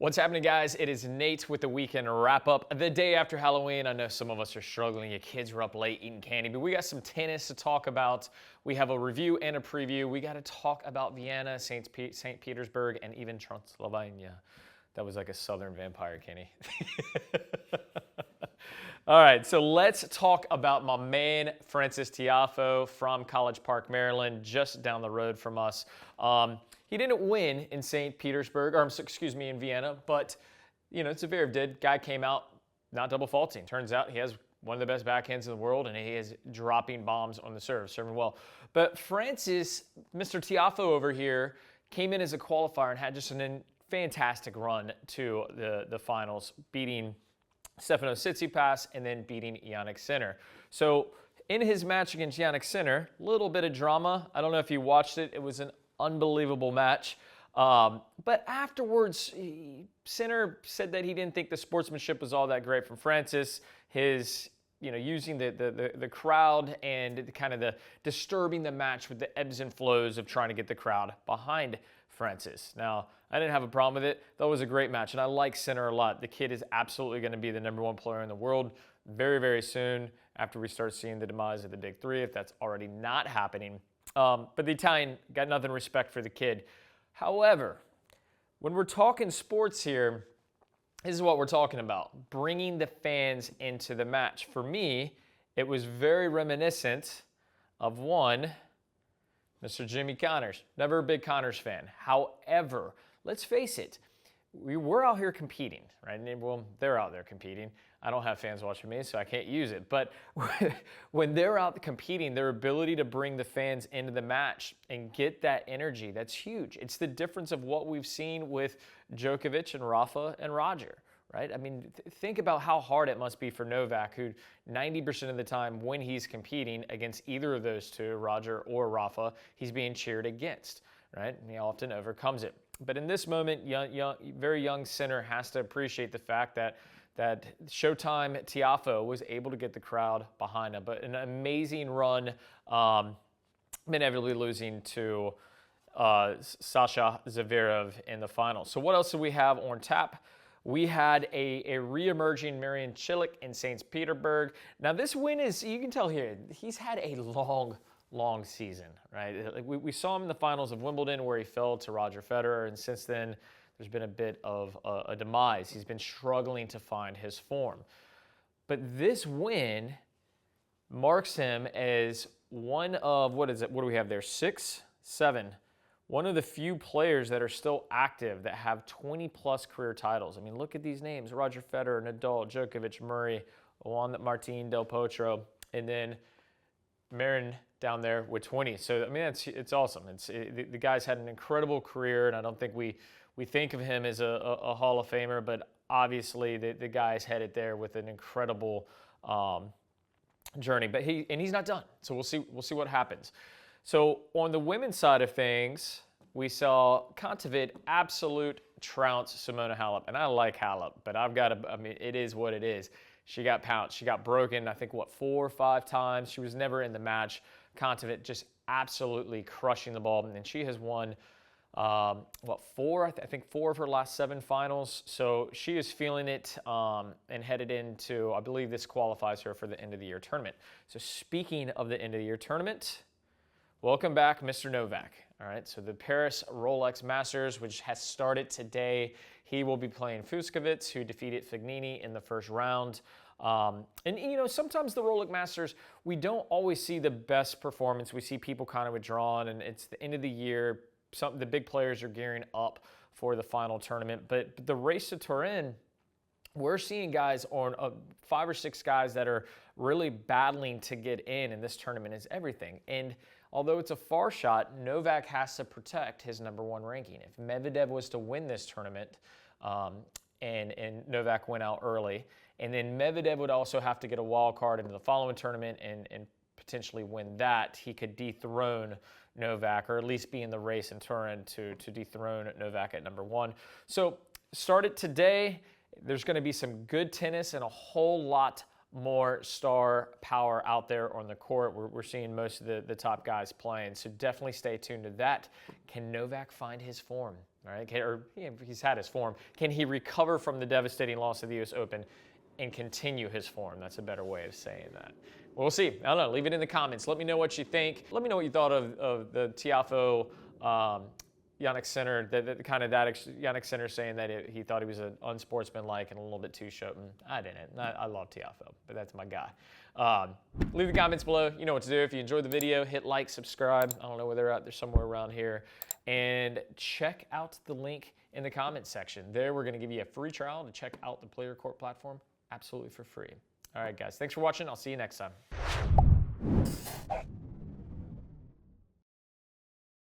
What's happening, guys? It is Nate with the weekend wrap up. The day after Halloween, I know some of us are struggling. Your kids were up late eating candy, but we got some tennis to talk about. We have a review and a preview. We got to talk about Vienna, St. Petersburg, and even Transylvania. That was like a southern vampire, Kenny. All right, so let's talk about my man, Frances Tiafoe from College Park, Maryland, just down the road from us. He didn't win in St. Petersburg, or excuse me, in Vienna, but, Zverev did. Guy came out not double faulting. Turns out he has one of the best backhands in the world, and he is dropping bombs on the serve, serving well. But Frances, Mr. Tiafoe over here, came in as a qualifier and had just a fantastic run to the finals, beating Stefano Tsitsipas and then beating Jannik Sinner. So in his match against Jannik Sinner, a little bit of drama. I don't know if you watched it. It was an unbelievable match. But afterwards, Sinner said that he didn't think the sportsmanship was all that great from Frances. His, using the crowd and the disturbing the match with the ebbs and flows of trying to get the crowd behind Frances. Now, I didn't have a problem with it. That was a great match, and I like Sinner a lot. The kid is absolutely going to be the #1 player in the world very, very soon after we start seeing the demise of the Big Three, if that's already not happening. But the Italian got nothing respect for the kid. However, when we're talking sports here, this is what we're talking about, bringing the fans into the match. For me, it was very reminiscent of one, Mr. Jimmy Connors. Never a big Connors fan. However, let's face it, we're out here competing, right? Well, they're out there competing. I don't have fans watching me, so I can't use it. But when they're out competing, their ability to bring the fans into the match and get that energy, that's huge. It's the difference of what we've seen with Djokovic and Rafa and Roger, right? I mean, think about how hard it must be for Novak, who 90% of the time when he's competing against either of those two, Roger or Rafa, he's being cheered against, right? And he often overcomes it. But in this moment, very young Sinner has to appreciate the fact that Showtime Tiafoe was able to get the crowd behind him. But an amazing run, inevitably losing to Sasha Zverev in the final. So what else do we have on tap? We had a re-emerging Marian Cilic in St. Petersburg. Now this win is, you can tell here, he's had a long season, right? We saw him in the finals of Wimbledon where he fell to Roger Federer, and since then there's been a bit of a demise. He's been struggling to find his form. But this win marks him as one of, what do we have there, 6, 7, one of the few players that are still active that have 20-plus career titles. I mean, look at these names: Roger Federer, Nadal, Djokovic, Murray, Juan Martín Del Potro, and then Marin down there with 20. So, I mean, it's awesome. The guy's had an incredible career, and I don't think we think of him as a Hall of Famer, but obviously the guy's headed there with an incredible journey. But he's not done. So we'll see what happens. So on the women's side of things, we saw Koneit absolute trounce Simona Halep, and I like Halep, but it is what it is. She got pounced. She got broken, I think, 4 or 5 times. She was never in the match. Koneit just absolutely crushing the ball, and then she has won 4? I think 4 of her last 7 finals. So she is feeling it and headed into, I believe this qualifies her for the end of the year tournament. So speaking of the end of the year tournament, welcome back, Mr. Novak. All right, so the Paris Rolex Masters, which has started today, he will be playing Fucsovics, who defeated Fognini in the first round. And sometimes the Rolex Masters, we don't always see the best performance. We see people kind of withdrawn, and it's the end of the year. The big players are gearing up for the final tournament. But the race to Turin, we're seeing guys on 5 or 6 guys that are really battling to get in this tournament is everything. And although it's a far shot, Novak has to protect his #1 ranking. If Medvedev was to win this tournament and Novak went out early, and then Medvedev would also have to get a wild card into the following tournament and potentially win that, he could dethrone Novak, or at least be in the race in Turin to dethrone Novak at #1. So started today. There's going to be some good tennis and a whole lot more star power out there on the court. We're seeing most of the top guys playing, so definitely stay tuned to that. Can Novak find his form? All right, he's had his form. Can he recover from the devastating loss of the U.S. Open and continue his form? That's a better way of saying that. We'll see. I don't know. Leave it in the comments. Let me know what you think. Let me know what you thought of the Tiafoe Jannik Sinner. Jannik Sinner saying that he thought he was an unsportsmanlike and a little bit too shouting. I didn't. I love Tiafoe, but that's my guy. Leave the comments below. You know what to do. If you enjoyed the video, hit like, subscribe. I don't know where they're at. They're somewhere around here. And check out the link in the comments section. There, we're going to give you a free trial to check out the PlayYourCourt platform absolutely for free. All right, guys. Thanks for watching. I'll see you next time.